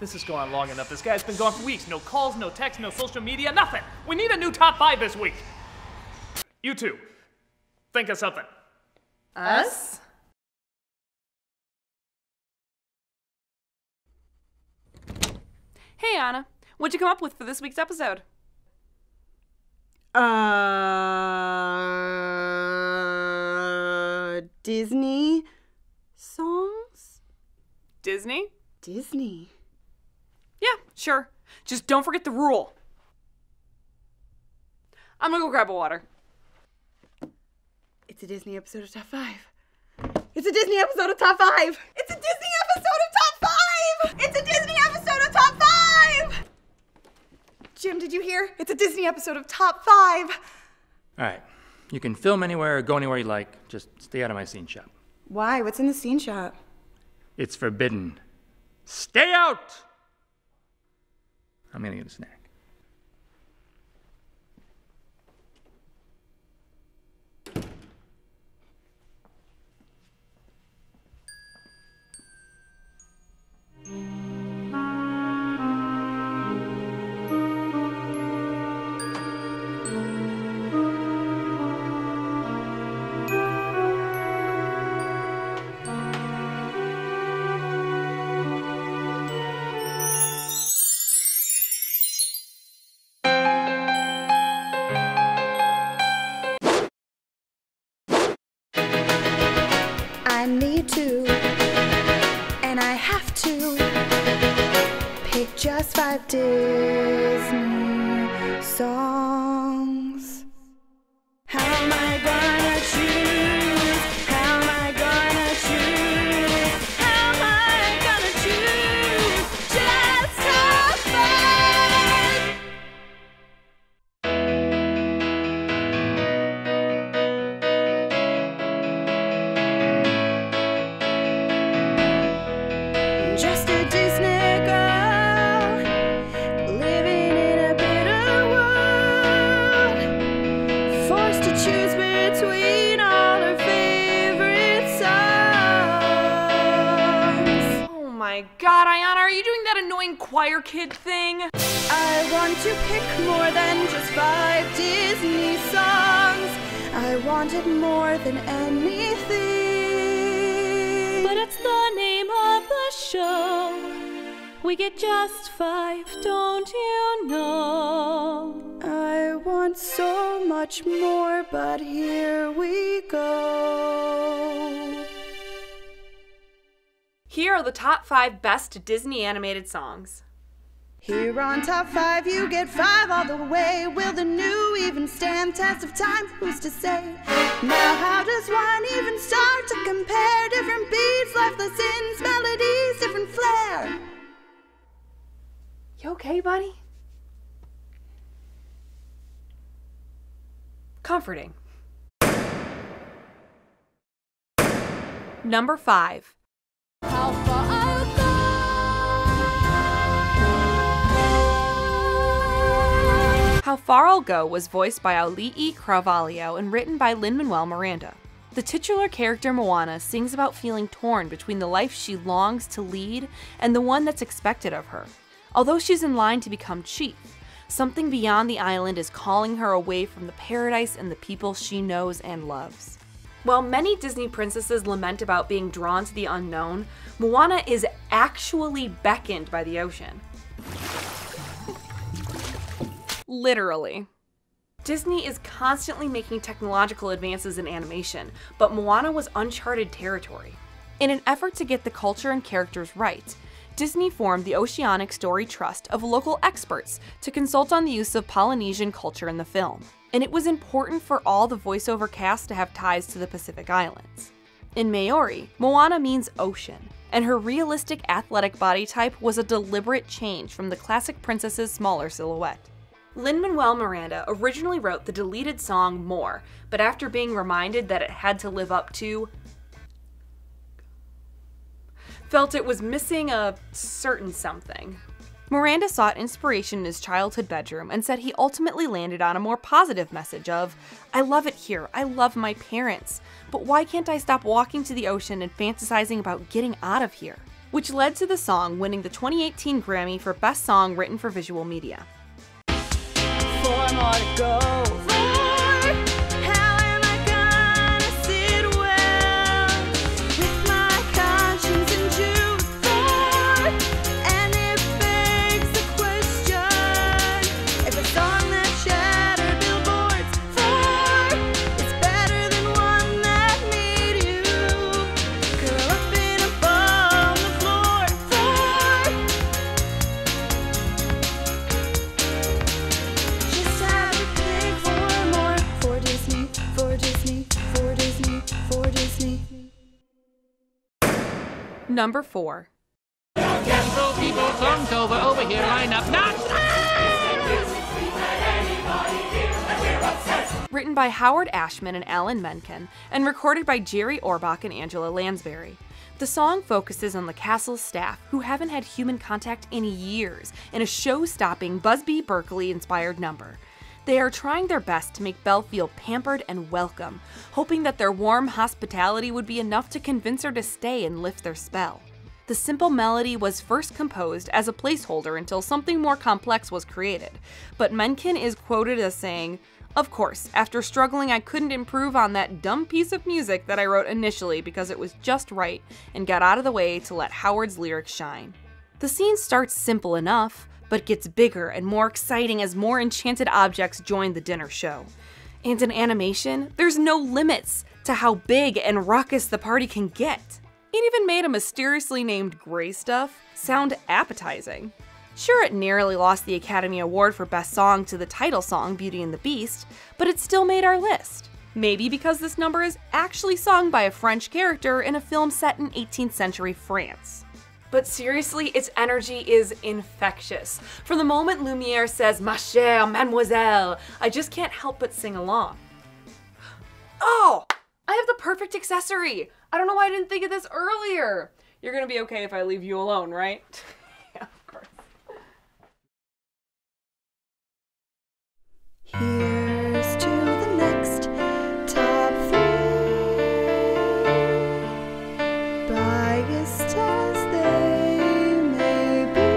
This is going on long enough. This guy's been gone for weeks. No calls, no texts, no social media, nothing. We need a new top 5 this week. You two, think of something. Us? Hey, Anna. What'd you come up with for this week's episode? Disney songs? Disney? Disney. Yeah, sure. Just don't forget the rule. I'm gonna go grab a water. It's a Disney episode of Top 5. It's a Disney episode of Top 5. It's a Disney episode of Top 5. It's a Disney episode of Top 5. Jim, did you hear? It's a Disney episode of Top 5. All right. You can film anywhere or go anywhere you like. Just stay out of my scene shot. Why? What's in the scene shot? It's forbidden. Stay out! I'm gonna get a snack. I need to, and I have to, pick just 5 Disney songs. How am I gonna choose? How am I gonna choose? How am I gonna choose? Just have fun! Just a Disney girl, living in a bitter world, forced to choose between all her favorite songs. Oh my god, Aiyanna, are you doing that annoying choir kid thing? I want to pick more than just 5 Disney songs. I want it more than anything. But it's the name of the show. We get just 5, don't you know? I want so much more, but here we go. Here are the top 5 best Disney animated songs. Here on Top 5, you get 5 all the way. Will the new even stand test of time? Who's to say? Now how does one even start to compare different beats, life lessons, melodies, different flair? You okay, buddy? Comforting. Number 5. How far I'll go. How Far I'll Go was voiced by Auli'i Cravalho and written by Lin-Manuel Miranda. The titular character Moana sings about feeling torn between the life she longs to lead and the one that's expected of her. Although she's in line to become chief, something beyond the island is calling her away from the paradise and the people she knows and loves. While many Disney princesses lament about being drawn to the unknown, Moana is actually beckoned by the ocean. Literally. Disney is constantly making technological advances in animation, but Moana was uncharted territory. In an effort to get the culture and characters right, Disney formed the Oceanic Story Trust of local experts to consult on the use of Polynesian culture in the film. And it was important for all the voiceover cast to have ties to the Pacific Islands. In Maori, Moana means ocean, and her realistic athletic body type was a deliberate change from the classic princess's smaller silhouette. Lin-Manuel Miranda originally wrote the deleted song More, but after being reminded that it had to live up to, felt it was missing a certain something. Miranda sought inspiration in his childhood bedroom and said he ultimately landed on a more positive message of, I love it here, I love my parents, but why can't I stop walking to the ocean and fantasizing about getting out of here? which led to the song winning the 2018 Grammy for Best Song Written for Visual Media. 4 more to go. 4, how am I gonna sit well with my conscience and choose 4? And it begs the question, if a song that shattered billboards 4 is better than one that made you curl up in a ball on the floor 4. Just have to pick 4 more for Disney, for Disney, for Disney, for Disney. Number 4. Throw people thumbs over here, line up, not Written by Howard Ashman and Alan Menken, and recorded by Jerry Orbach and Angela Lansbury. The song focuses on the castle's staff, who haven't had human contact in years, in a show-stopping Busby Berkeley-inspired number. They are trying their best to make Belle feel pampered and welcome, hoping that their warm hospitality would be enough to convince her to stay and lift their spell. The simple melody was first composed as a placeholder until something more complex was created, but Menken is quoted as saying, "Of course, after struggling I couldn't improve on that dumb piece of music that I wrote initially because it was just right and got out of the way to let Howard's lyrics shine." The scene starts simple enough, but gets bigger and more exciting as more enchanted objects join the dinner show. And in animation, there's no limits to how big and raucous the party can get. It even made a mysteriously named gray stuff sound appetizing. Sure, it narrowly lost the Academy Award for Best Song to the title song, Beauty and the Beast, but it still made our list. Maybe because this number is actually sung by a French character in a film set in 18th century France. But seriously, its energy is infectious. From the moment Lumiere says, "Ma chère mademoiselle," I just can't help but sing along. Oh! I have the perfect accessory! I don't know why I didn't think of this earlier! You're gonna be okay if I leave you alone, right? Yeah, of course. Here's to the next top 3, biased as they may be,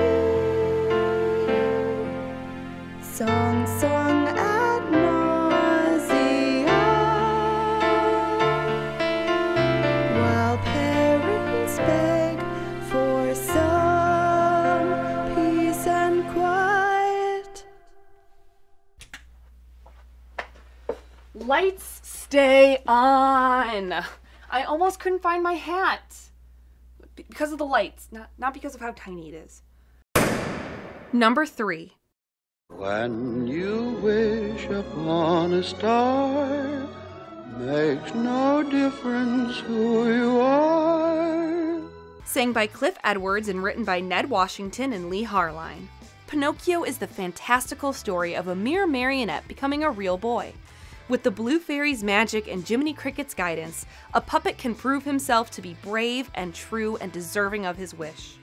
song sung ad nauseam, while parents beg for some peace and quiet. Lights stay on! I almost couldn't find my hat. Because of the lights, not because of how tiny it is. Number 3. When you wish upon a star, makes no difference who you are. Sang by Cliff Edwards and written by Ned Washington and Lee Harline. Pinocchio is the fantastical story of a mere marionette becoming a real boy. With the Blue Fairy's magic and Jiminy Cricket's guidance, a puppet can prove himself to be brave and true and deserving of his wish.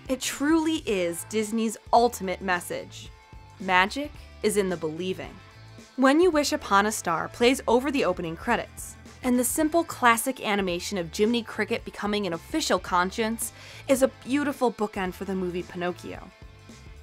It truly is Disney's ultimate message. Magic is in the believing. When You Wish Upon a Star plays over the opening credits, and the simple classic animation of Jiminy Cricket becoming an official conscience is a beautiful bookend for the movie Pinocchio.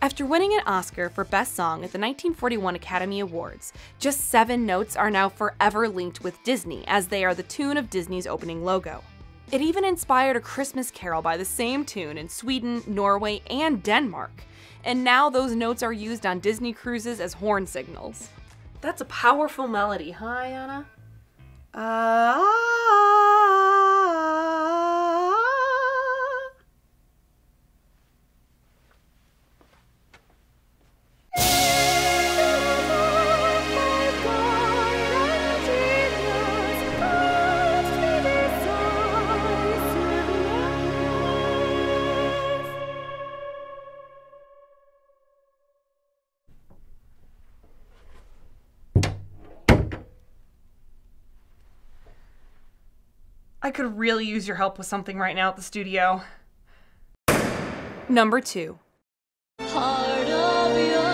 After winning an Oscar for Best Song at the 1941 Academy Awards, just 7 notes are now forever linked with Disney, as they are the tune of Disney's opening logo. It even inspired a Christmas carol by the same tune in Sweden, Norway, and Denmark, and now those notes are used on Disney cruises as horn signals. That's a powerful melody, huh, Aiyanna? I could really use your help with something right now at the studio. Number 2. Heart of your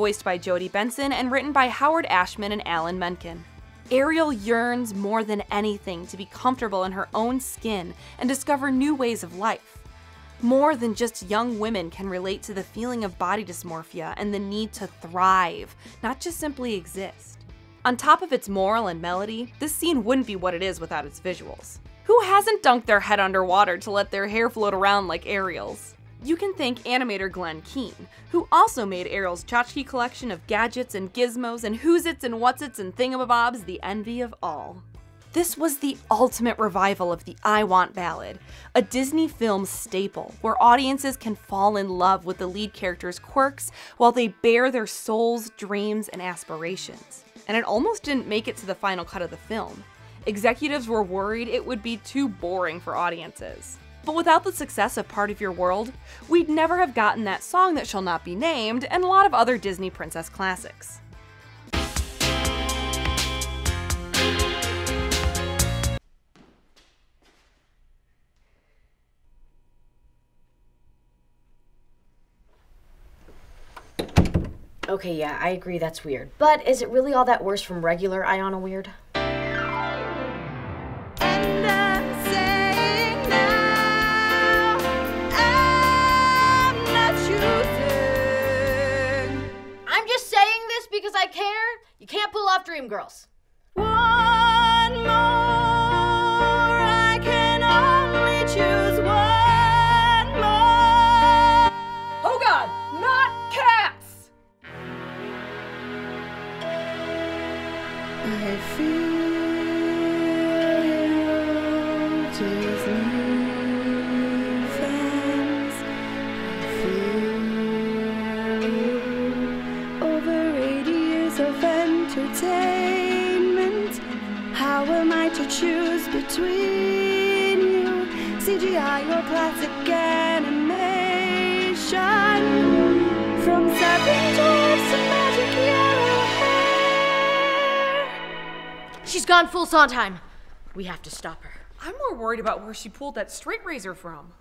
voiced by Jodie Benson and written by Howard Ashman and Alan Menken. Ariel yearns more than anything to be comfortable in her own skin and discover new ways of life. More than just young women can relate to the feeling of body dysmorphia and the need to thrive, not just simply exist. On top of its moral and melody, this scene wouldn't be what it is without its visuals. Who hasn't dunked their head underwater to let their hair float around like Ariel's? You can thank animator Glenn Keane, who also made Ariel's tchotchke collection of gadgets and gizmos and who's-its and what's-its and thingamabobs the envy of all. This was the ultimate revival of the I Want ballad, a Disney film staple where audiences can fall in love with the lead character's quirks while they bear their souls, dreams, and aspirations. And it almost didn't make it to the final cut of the film. Executives were worried it would be too boring for audiences. But without the success of Part of Your World, we'd never have gotten that song that shall not be named and a lot of other Disney princess classics. Okay, yeah, I agree that's weird. But is it really all that worse from regular Aiyanna weird? And I'm saying now, I'm not choosing. I'm just saying this because I care. You can't pull off Dreamgirls. One more, I can only choose one more. Oh God, not cats! I feel you, Disney fans. I feel you. Over 80 years of entertainment. How am I to choose between you? CGI or classic animation? From Seven Dwarfs to Magic Yellow Hair. She's gone full Sondheim. We have to stop her. I'm more worried about where she pulled that straight razor from.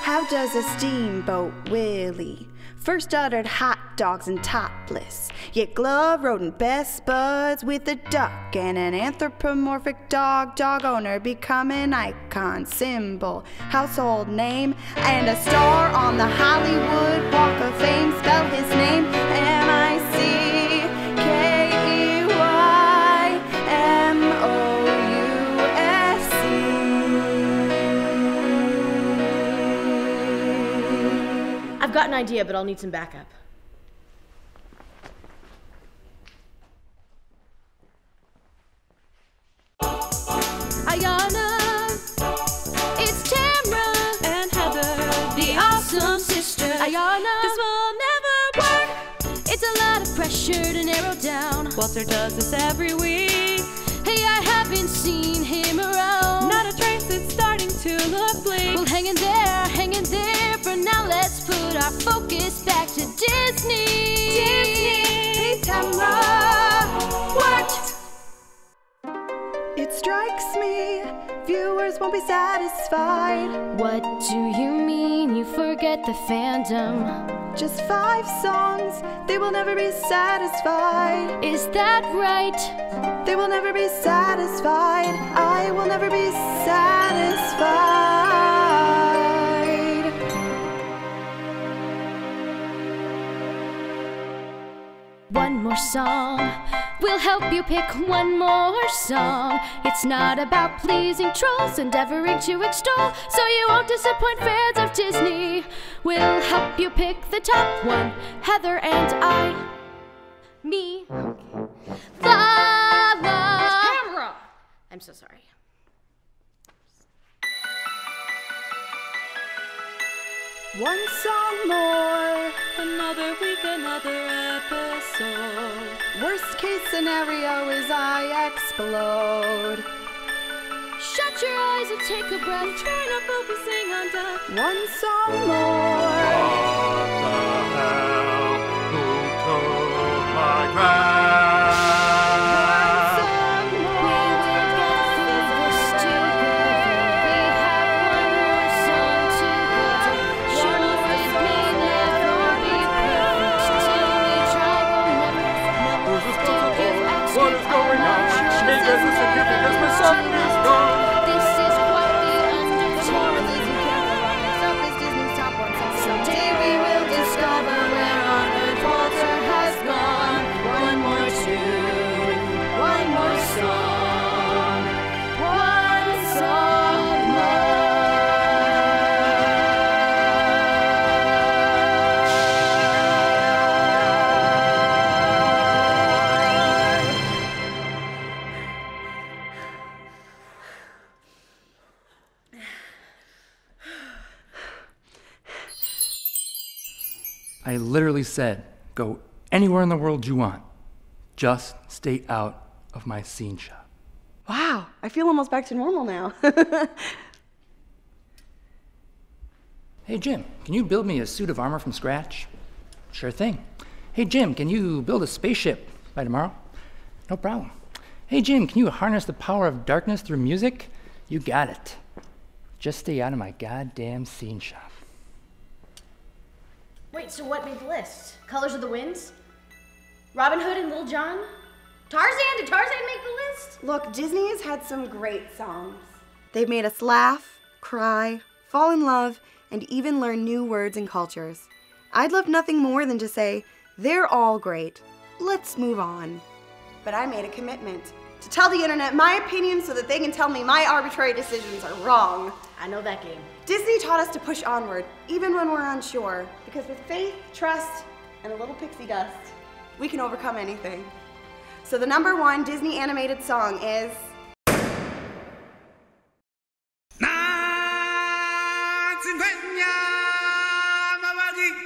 How does a steamboat Willie first uttered hot dogs and topless, yet glove rodent best buds with a duck and an anthropomorphic dog owner become an icon, symbol, household name, and a star on the Hollywood Walk of Fame. Spell his name M-I-C-K-E-Y-M-O-U-S-E. I've got an idea, but I'll need some backup. Aiyanna, it's Tamara and Heather, the awesome sisters. Aiyanna, this will never work. It's a lot of pressure to narrow down. Walter does this every week. Hey, I haven't seen him around. Not a trace, it's starting to look bleak. Well, hang in there, hang in there. For now, let's put our focus back to Disney. Disney. Hey, Tamara, what? It strikes me, viewers won't be satisfied. What do you mean you forget the fandom? Just 5 songs, they will never be satisfied. Is that right? They will never be satisfied. I will never be satisfied. One more song. We'll help you pick one more song. It's not about pleasing trolls, endeavoring to extol, so you won't disappoint fans of Disney. We'll help you pick the top one, Heather and I. Me. La la. Tamara! I'm so sorry. One song more. Another week, another episode. Worst case scenario is I explode. Shut your eyes and take a breath. Try not focusing on death. One song more. What the hell? Who took my crown? I literally said, go anywhere in the world you want. Just stay out of my scene shop. Wow, I feel almost back to normal now. Hey Jim, can you build me a suit of armor from scratch? Sure thing. Hey Jim, can you build a spaceship by tomorrow? No problem. Hey Jim, can you harness the power of darkness through music? You got it. Just stay out of my goddamn scene shop. Wait, so what made the list? Colors of the Winds? Robin Hood and Little John? Tarzan? Did Tarzan make the list? Look, Disney has had some great songs. They've made us laugh, cry, fall in love, and even learn new words and cultures. I'd love nothing more than to say, they're all great. Let's move on. But I made a commitment to tell the internet my opinion so that they can tell me my arbitrary decisions are wrong. I know that game. Disney taught us to push onward, even when we're unsure, because with faith, trust, and a little pixie dust, we can overcome anything. So the #1 Disney animated song is...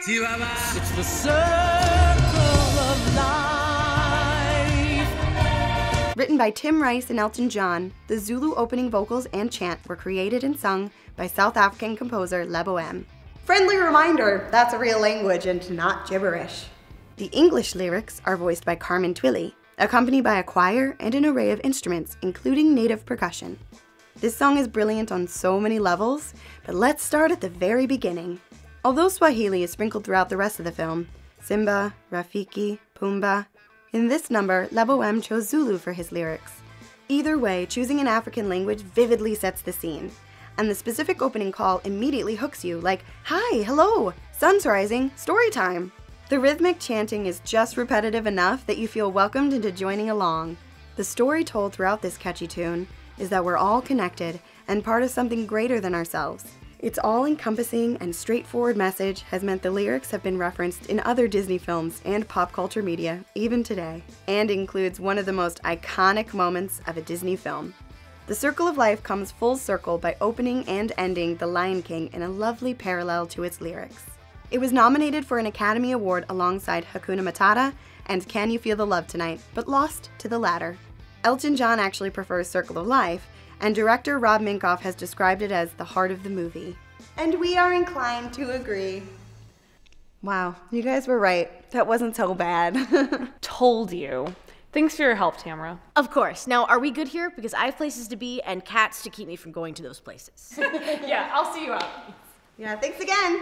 It's the circle of life. Written by Tim Rice and Elton John, the Zulu opening vocals and chant were created and sung by South African composer Le Bohème. Friendly reminder, that's a real language and not gibberish. The English lyrics are voiced by Carmen Twilly, accompanied by a choir and an array of instruments, including native percussion. This song is brilliant on so many levels, but let's start at the very beginning. Although Swahili is sprinkled throughout the rest of the film, Simba, Rafiki, Pumbaa, in this number, Le Bohème chose Zulu for his lyrics. Either way, choosing an African language vividly sets the scene, and the specific opening call immediately hooks you like, hi, hello, sun's rising, story time. The rhythmic chanting is just repetitive enough that you feel welcomed into joining along. The story told throughout this catchy tune is that we're all connected and part of something greater than ourselves. Its all-encompassing and straightforward message has meant the lyrics have been referenced in other Disney films and pop culture media, even today, and includes one of the most iconic moments of a Disney film. The Circle of Life comes full circle by opening and ending The Lion King in a lovely parallel to its lyrics. It was nominated for an Academy Award alongside Hakuna Matata and Can You Feel the Love Tonight, but lost to the latter. Elton John actually prefers Circle of Life, and director Rob Minkoff has described it as the heart of the movie. And we are inclined to agree. Wow, you guys were right. That wasn't so bad. Told you. Thanks for your help, Tamara. Of course. Now, are we good here? Because I have places to be and cats to keep me from going to those places. Yeah, I'll see you out. Yeah, thanks again.